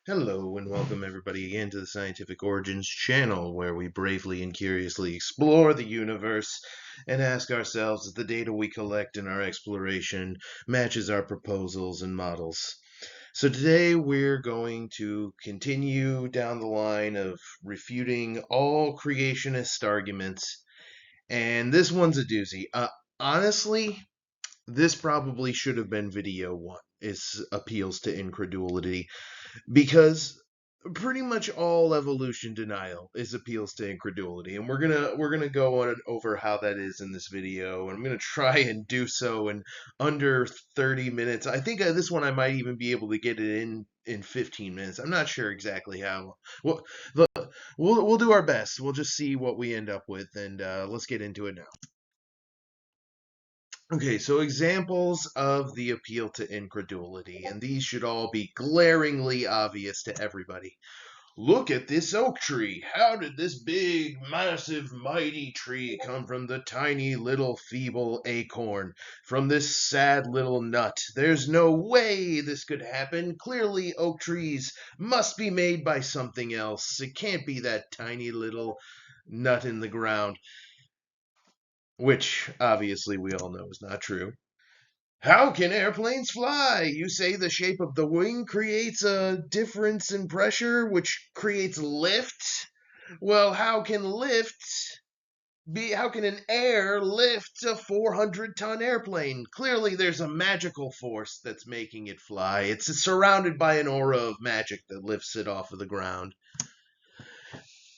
Hello and welcome everybody again to the Scientific Origins channel, where we bravely and curiously explore the universe and ask ourselves if the data we collect in our exploration matches our proposals and models. So today we're going to continue down the line of refuting all creationist arguments, and this one's a doozy. Honestly, this probably should have been video one. It's appeals to incredulity because pretty much all evolution denial is appeals to incredulity, and we're gonna go on over how that is in this video, and I'm gonna try and do so in under 30 minutes. I think this one I might even be able to get it in 15 minutes. I'm not sure exactly how. Well, we'll do our best. We'll just see what we end up with, and let's get into it now. Okay, so examples of the appeal to incredulity, and these should all be glaringly obvious to everybody. Look at this oak tree. How did this big, massive, mighty tree come from the tiny little feeble acorn, from this sad little nut? There's no way this could happen. Clearly, oak trees must be made by something else. It can't be that tiny little nut in the ground, which obviously we all know is not true. How can airplanes fly? You say the shape of the wing creates a difference in pressure, which creates lift? Well, how can an air lift a 400-ton airplane? Clearly there's a magical force that's making it fly. It's surrounded by an aura of magic that lifts it off of the ground.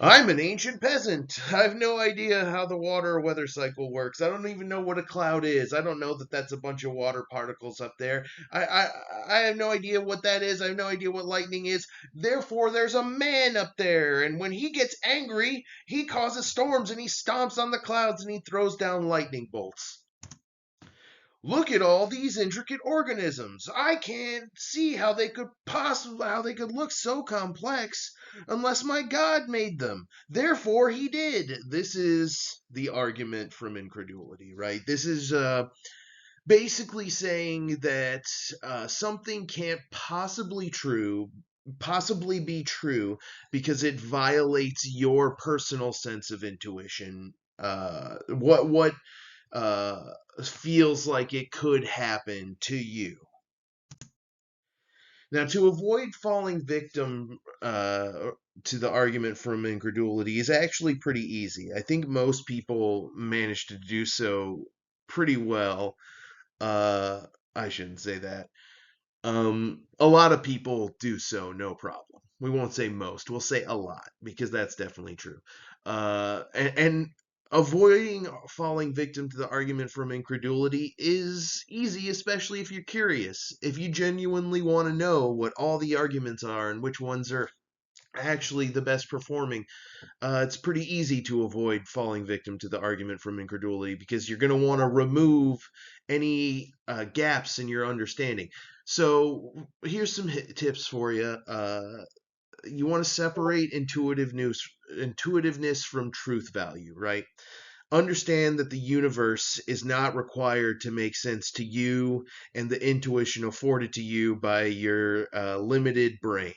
I'm an ancient peasant. I have no idea how the water weather cycle works. I don't even know what a cloud is. I don't know that that's a bunch of water particles up there. I have no idea what that is. I have no idea what lightning is. Therefore, there's a man up there, and when he gets angry, he causes storms and he stomps on the clouds and he throws down lightning bolts. Look at all these intricate organisms. I can't see how they could look so complex unless my God made them. Therefore he did. This is the argument from incredulity, right? This is basically saying that something can't possibly be true because it violates your personal sense of intuition. What uh, feels like it could happen to you. Now, to avoid falling victim to the argument from incredulity is actually pretty easy. I think most people manage to do so pretty well. Uh, I shouldn't say that. A lot of people do so, no problem. We won't say most, we'll say a lot, because that's definitely true. And avoiding falling victim to the argument from incredulity is easy, especially if you're curious. If you genuinely want to know what all the arguments are and which ones are actually the best performing, it's pretty easy to avoid falling victim to the argument from incredulity because you're going to want to remove any gaps in your understanding. So here's some tips for you. You want to separate intuitiveness from truth value, right? Understand that the universe is not required to make sense to you and the intuition afforded to you by your limited brain.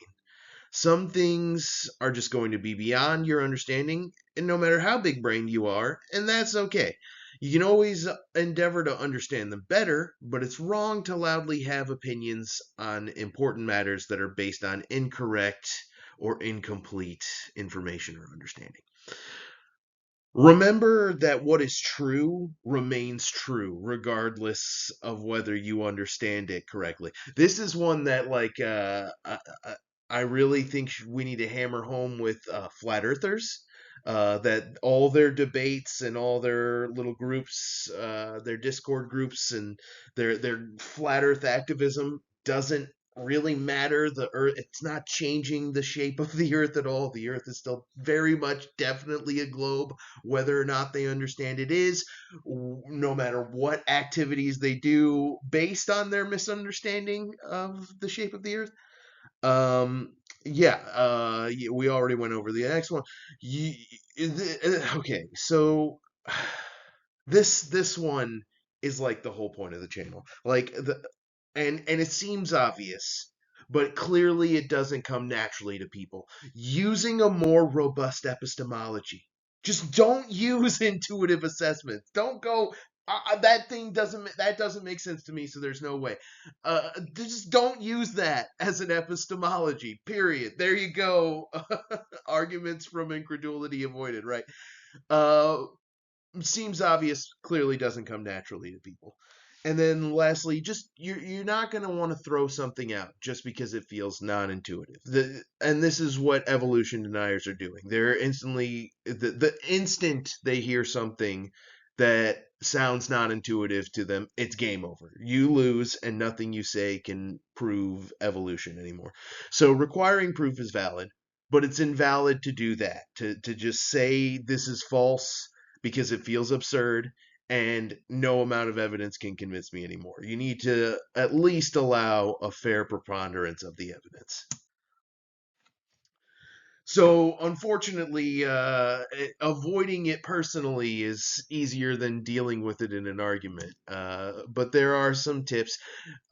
Some things are just going to be beyond your understanding, and no matter how big brained you are, and that's okay. You can always endeavor to understand them better, but it's wrong to loudly have opinions on important matters that are based on incorrect or incomplete information or understanding. Remember that what is true remains true, regardless of whether you understand it correctly. This is one that, I really think we need to hammer home with flat earthers. That all their debates and all their little groups, their Discord groups, and their flat Earth activism doesn't really matter. The Earth, it's not changing the shape of the Earth at all. The Earth is still very much, definitely a globe, whether or not they understand it is. No matter what activities they do based on their misunderstanding of the shape of the Earth. We already went over the next one. Okay, so this one is like the whole point of the channel. And it seems obvious, but clearly it doesn't come naturally to people. Using a more robust epistemology. Just don't use intuitive assessments. Don't go. That doesn't make sense to me. So there's no way. Just don't use that as an epistemology. Period. There you go. Arguments from incredulity avoided. Right. Uh, Seems obvious, clearly doesn't come naturally to people. And then lastly, just you're not going to want to throw something out just because it feels non-intuitive. And this is what evolution deniers are doing. They're instantly the instant they hear something that sounds non-intuitive to them, it's game over. You lose, and nothing you say can prove evolution anymore. So requiring proof is valid, but it's invalid to do that. To just say this is false because it feels absurd and no amount of evidence can convince me anymore. You need to at least allow a fair preponderance of the evidence. So, unfortunately, avoiding it personally is easier than dealing with it in an argument. But there are some tips.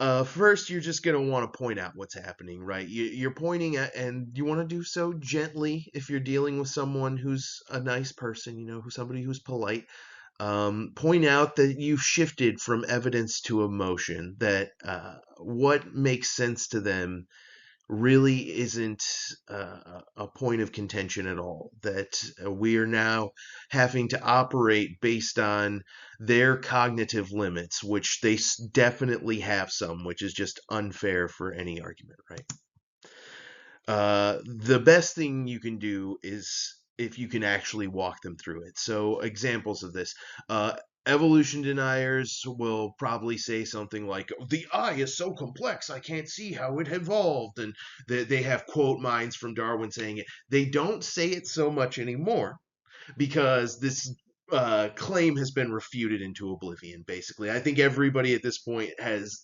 First, you're just going to want to point out what's happening, right? You're pointing at, and you want to do so gently if you're dealing with someone who's a nice person, somebody who's polite. Point out that you've shifted from evidence to emotion, that what makes sense to them really isn't a point of contention at all, that we are now having to operate based on their cognitive limits, which they definitely have some, which is just unfair for any argument, right? The best thing you can do is if you can actually walk them through it. So examples of this, evolution deniers will probably say something like, the eye is so complex, I can't see how it evolved. And they have quote mines from Darwin saying it. They don't say it so much anymore because this claim has been refuted into oblivion. Basically, I think everybody at this point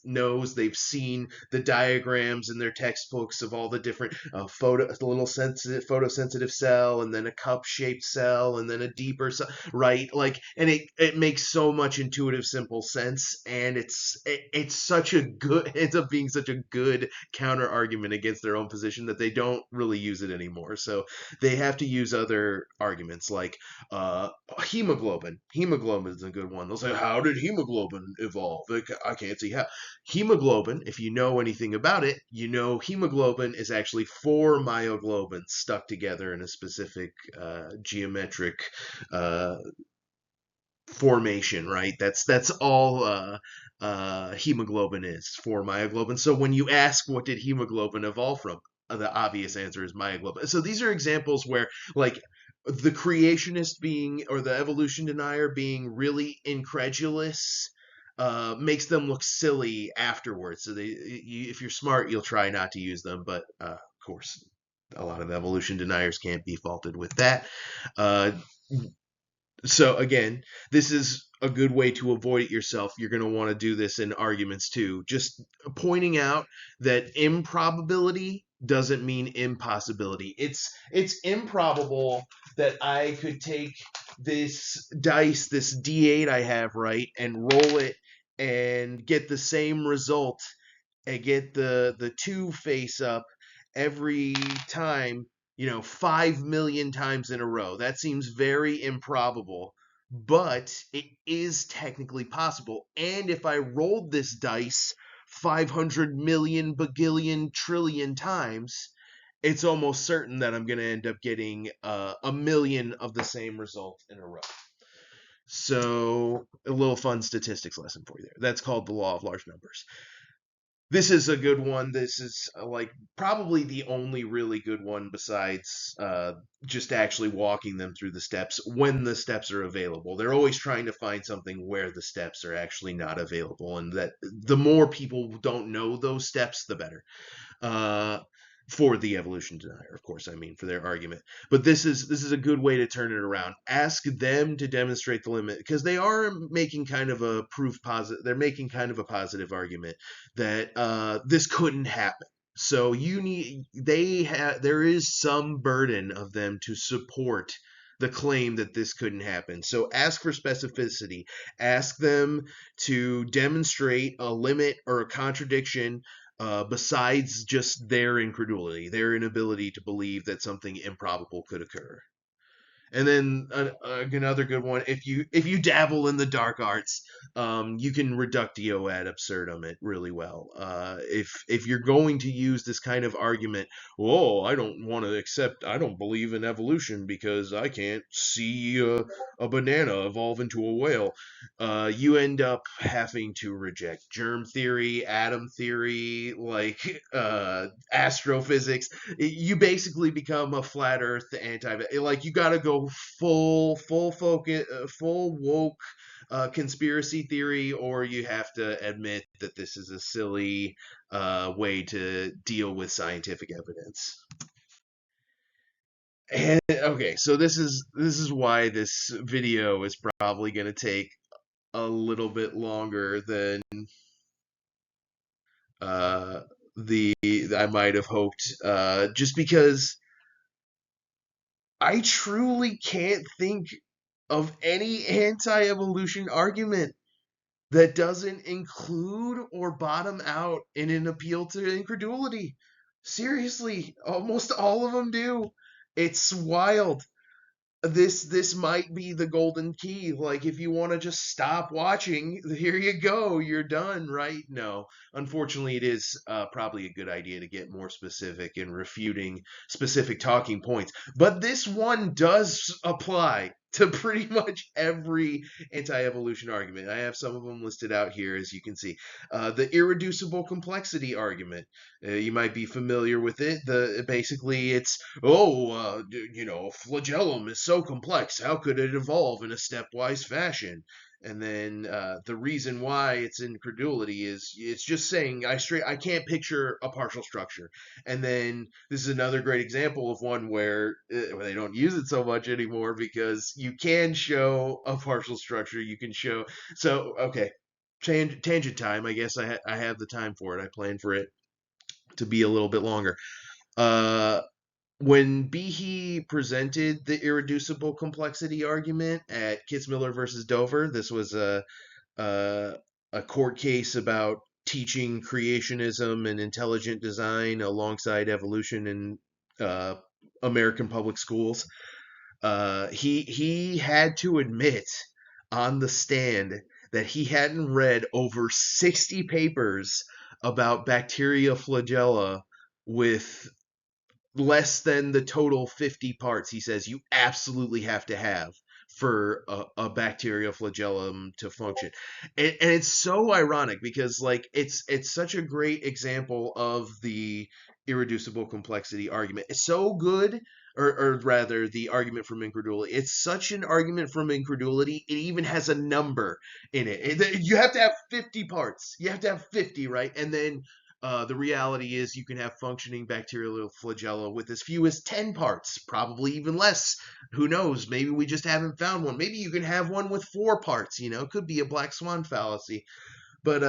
knows, they've seen the diagrams in their textbooks of all the different photosensitive cell, and then a cup-shaped cell, and then a deeper cell, right? Like, and it makes so much intuitive, simple sense, and it's such a good ends up being such a good counter argument against their own position that they don't really use it anymore. So they have to use other arguments like hemoglobin. Hemoglobin is a good one. They'll say, how did hemoglobin evolve? I can't see how. Hemoglobin, if you know anything about it, hemoglobin is actually four myoglobins stuck together in a specific geometric formation, right? That's all hemoglobin is, four myoglobin. So when you ask what did hemoglobin evolve from, the obvious answer is myoglobin. So these are examples where, like, the creationist being, or the evolution denier being really incredulous makes them look silly afterwards. So if you're smart, you'll try not to use them, but of course, a lot of evolution deniers can't be faulted with that. So again, this is a good way to avoid it yourself. You're going to want to do this in arguments too. Just pointing out that improbability doesn't mean impossibility. It's improbable that I could take this dice, this D8 I have, right, and roll it and get the same result and get the two face up every time, 5 million times in a row. That seems very improbable, but it is technically possible. And if I rolled this dice 500 million bagillion trillion times, it's almost certain that I'm going to end up getting a million of the same result in a row. So, a little fun statistics lesson for you there. That's called the law of large numbers. This is a good one. This is like probably the only really good one besides just actually walking them through the steps when the steps are available. They're always trying to find something where the steps are actually not available, and that the more people don't know those steps, the better. For the evolution denier, of course, I mean for their argument. But this is a good way to turn it around. Ask them to demonstrate the limit, because they are making kind of a proof positive. They're making kind of a positive argument that this couldn't happen. So there is some burden of them to support the claim that this couldn't happen. So ask for specificity. Ask them to demonstrate a limit or a contradiction besides just their incredulity, their inability to believe that something improbable could occur. And then another good one, if you dabble in the dark arts, you can reductio ad absurdum it really well. If you're going to use this kind of argument, oh, I don't believe in evolution because I can't see a banana evolve into a whale, you end up having to reject germ theory, atom theory, like astrophysics. You basically become a flat earth anti, like you got to go full focus, full woke conspiracy theory, or you have to admit that this is a silly way to deal with scientific evidence. And okay, so this is why this video is probably going to take a little bit longer than uh the I might have hoped, just because I truly can't think of any anti-evolution argument that doesn't include or bottom out in an appeal to incredulity. Seriously, almost all of them do. It's wild. This might be the golden key. Like, if you want to just stop watching, here you go, you're done, right? No, unfortunately, it is probably a good idea to get more specific in refuting specific talking points, but this one does apply to pretty much every anti-evolution argument. I have some of them listed out here, as you can see. The irreducible complexity argument, you might be familiar with it. The basically it's, oh, flagellum is so complex. How could it evolve in a stepwise fashion? And then the reason why it's incredulity is it's just saying I can't picture a partial structure. And then this is another great example of one where they don't use it so much anymore, because you can show a partial structure. You can show, so okay, tangent time. I guess I have the time for it. I planned for it to be a little bit longer. Uh, when Behe presented the irreducible complexity argument at Kitzmiller versus Dover, this was a, a court case about teaching creationism and intelligent design alongside evolution in uh, American public schools. He had to admit on the stand that he hadn't read over 60 papers about bacteria flagella with less than the total 50 parts he says you absolutely have to have for a bacterial flagellum to function. And it's so ironic because, like, it's such a great example of the irreducible complexity argument. It's so good, or rather the argument from incredulity. It's such an argument from incredulity, it even has a number in it. You have to have 50 parts, you have to have 50, right? And then the reality is you can have functioning bacterial flagella with as few as 10 parts, probably even less. Who knows? Maybe we just haven't found one. Maybe you can have one with 4 parts, it could be a black swan fallacy. But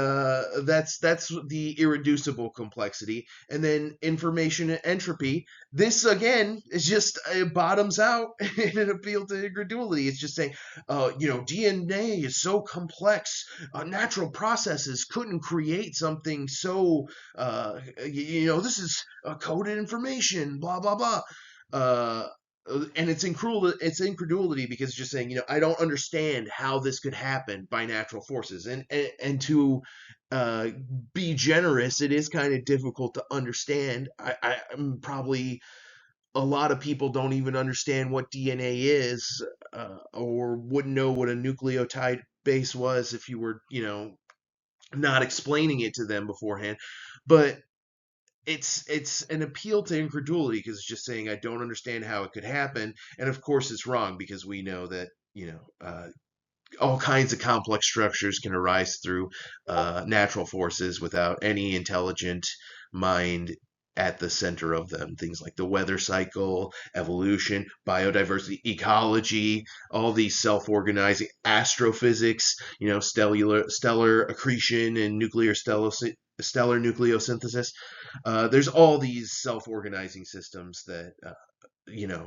that's the irreducible complexity. And then information entropy. This again is just, it bottoms out in an appeal to incredulity. It's just saying, DNA is so complex. Natural processes couldn't create something so. This is coded information. Blah blah blah. Uh, and it's incredulity because it's just saying, I don't understand how this could happen by natural forces. And to be generous, it is kind of difficult to understand. I'm probably, a lot of people don't even understand what DNA is, or wouldn't know what a nucleotide base was if you were, not explaining it to them beforehand. But it's an appeal to incredulity because it's just saying I don't understand how it could happen. And of course it's wrong, because we know that, all kinds of complex structures can arise through natural forces without any intelligent mind at the center of them. Things like the weather cycle, evolution, biodiversity, ecology, all these self-organizing, astrophysics, stellar accretion and stellar nucleosynthesis. There's all these self-organizing systems that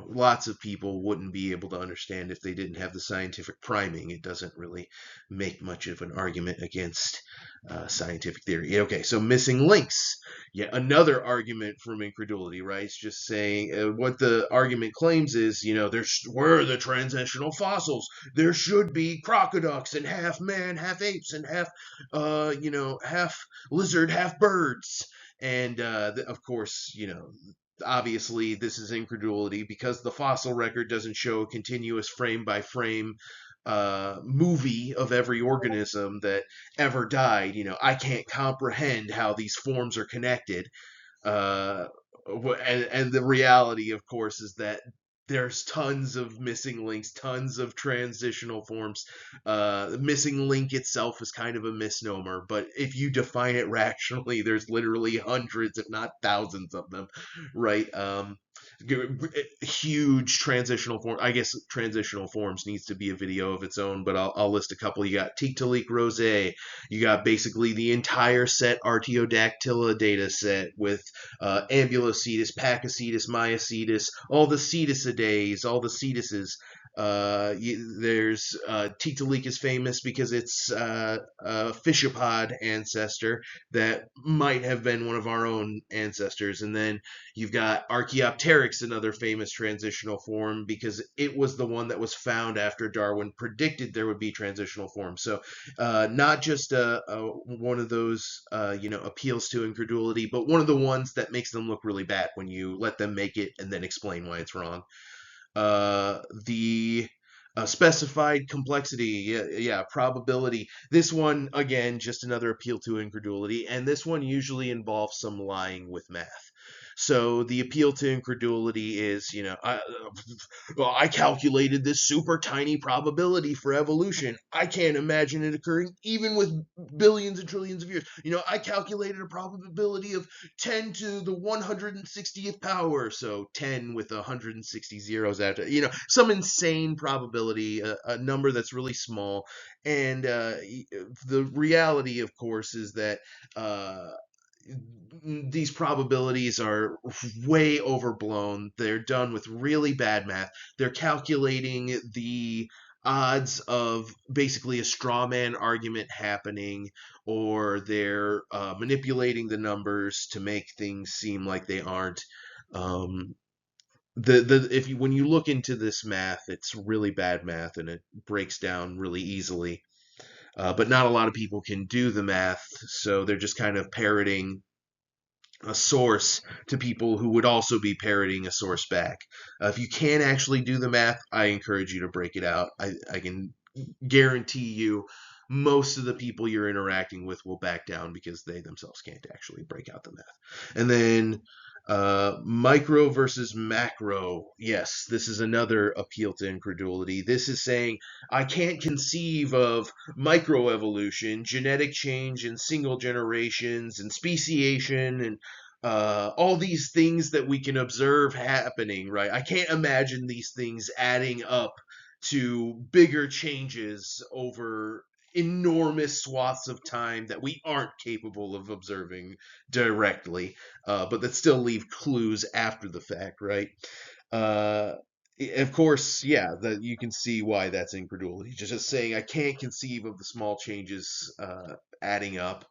lots of people wouldn't be able to understand if they didn't have the scientific priming. It doesn't really make much of an argument against scientific theory. Okay, so missing links. Yeah, another argument from incredulity, right? It's just saying what the argument claims is, we're the transitional fossils. There should be crocoducks and half man, half apes, and half lizard, half birds. And of course, obviously this is incredulity because the fossil record doesn't show a continuous frame by frame movie of every organism that ever died. I can't comprehend how these forms are connected. uh, and the reality, of course, is that there's tons of missing links, tons of transitional forms. The missing link itself is kind of a misnomer, but if you define it rationally, there's literally hundreds, if not thousands of them, right? Huge transitional form. I guess transitional forms needs to be a video of its own, but I'll list a couple. You got Tiktaalik rose. You got basically the entire set Artiodactyla data set with Ambulocetus, Pakicetus, Myocetus, all the Ceticidae, all the cetuses. There's Tiktaalik is famous because it's a fishapod ancestor that might have been one of our own ancestors. And then you've got Archaeopteryx, another famous transitional form, because it was the one that was found after Darwin predicted there would be transitional forms. So not just one of those appeals to incredulity, but one of the ones that makes them look really bad when you let them make it and then explain why it's wrong. The specified complexity, yeah, probability. This one, again, just another appeal to incredulity, and this one usually involves some lying with math. So the appeal to incredulity is, I calculated this super tiny probability for evolution. I can't imagine it occurring even with billions and trillions of years. I calculated a probability of 10 to the 160th power. So 10 with 160 zeros after, some insane probability, a number that's really small. And the reality, of course, is that these probabilities are way overblown. They're done with really bad math. They're calculating the odds of basically a straw man argument happening, or they're manipulating the numbers to make things seem like they aren't. When you look into this math, it's really bad math and it breaks down really easily. But not a lot of people can do the math, so they're just kind of parroting a source to people who would also be parroting a source back. If you can't actually do the math, I encourage you to break it out. I can guarantee you most of the people you're interacting with will back down because they themselves can't actually break out the math. And then micro versus macro. Yes, this is another appeal to incredulity. This is saying I can't conceive of microevolution, genetic change in single generations, and speciation, and all these things that we can observe happening, right? I can't imagine these things adding up to bigger changes over enormous swaths of time that we aren't capable of observing directly, but that still leave clues after the fact, right? Uh, of course, yeah, that you can see why that's incredulity. Just saying I can't conceive of the small changes adding up.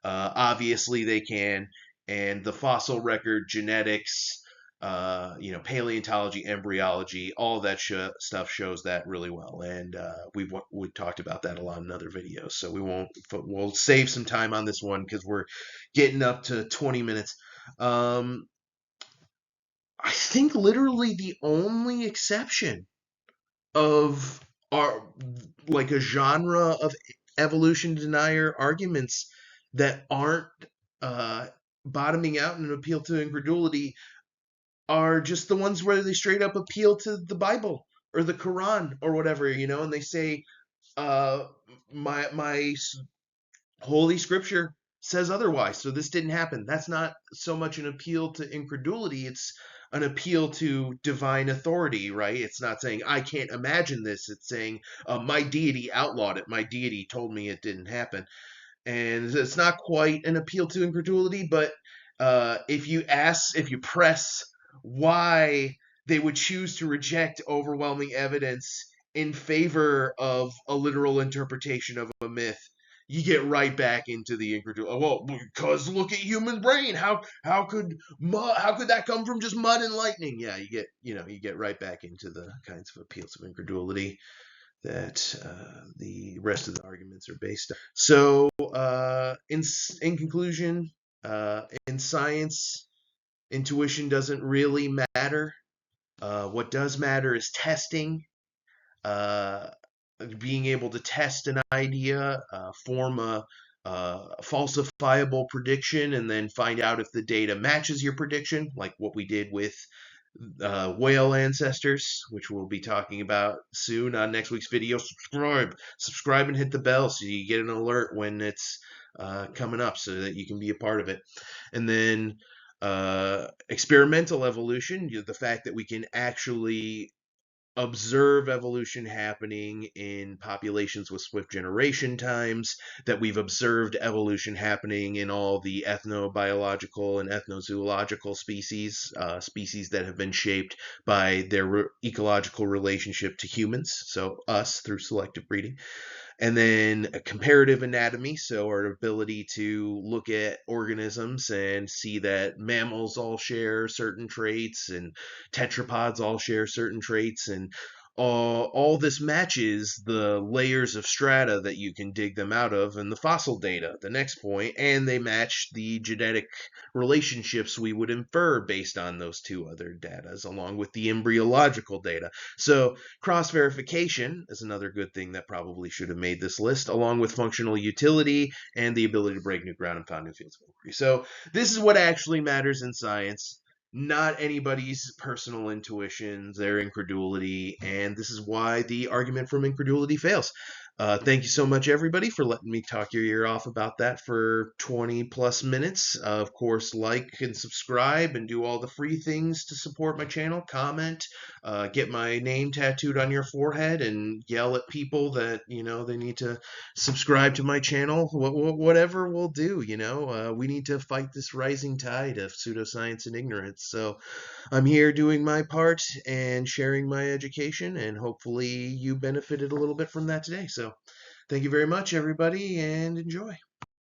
Obviously, they can, and the fossil record, genetics, paleontology, embryology, all that stuff shows that really well, and we talked about that a lot in other videos. So we'll save some time on this one because we're getting up to 20 minutes. I think literally the only exception of our like a genre of evolution denier arguments that aren't uh, bottoming out in an appeal to incredulity are just the ones where they straight up appeal to the Bible or the Quran or whatever, and they say, uh, my holy scripture says otherwise, so this didn't happen. That's not so much an appeal to incredulity, it's an appeal to divine authority, right? It's not saying I can't imagine this. It's saying my deity outlawed it. My deity told me it didn't happen. And it's not quite an appeal to incredulity, but if you press why they would choose to reject overwhelming evidence in favor of a literal interpretation of a myth, you get right back into the incredulity. Well, because look at human brain. How could that come from just mud and lightning? Yeah, you get right back into the kinds of appeals of incredulity that the rest of the arguments are based on. So, in conclusion, in science, intuition doesn't really matter. What does matter is testing, uh, being able to test an idea, form a falsifiable prediction, and then find out if the data matches your prediction, like what we did with whale ancestors, which we'll be talking about soon on next week's video. Subscribe and hit the bell so you get an alert when it's coming up so that you can be a part of it. And then experimental evolution, the fact that we can actually observe evolution happening in populations with swift generation times, that we've observed evolution happening in all the ethnobiological and ethnozoological species, species that have been shaped by their ecological relationship to humans, so us through selective breeding. And then a comparative anatomy, so our ability to look at organisms and see that mammals all share certain traits and tetrapods all share certain traits, and all this matches the layers of strata that you can dig them out of in the fossil data, the next point, and they match the genetic relationships we would infer based on those two other data, along with the embryological data. So cross-verification is another good thing that probably should have made this list, along with functional utility and the ability to break new ground and found new fields of inquiry. So this is what actually matters in science, not anybody's personal intuitions, their incredulity, and this is why the argument from incredulity fails. Thank you so much, everybody, for letting me talk your ear off about that for 20 plus minutes. Of course, like and subscribe and do all the free things to support my channel. Comment, get my name tattooed on your forehead, and yell at people that, they need to subscribe to my channel. Whatever we'll do, we need to fight this rising tide of pseudoscience and ignorance. So I'm here doing my part and sharing my education, and hopefully you benefited a little bit from that today. So thank you very much, everybody, and enjoy.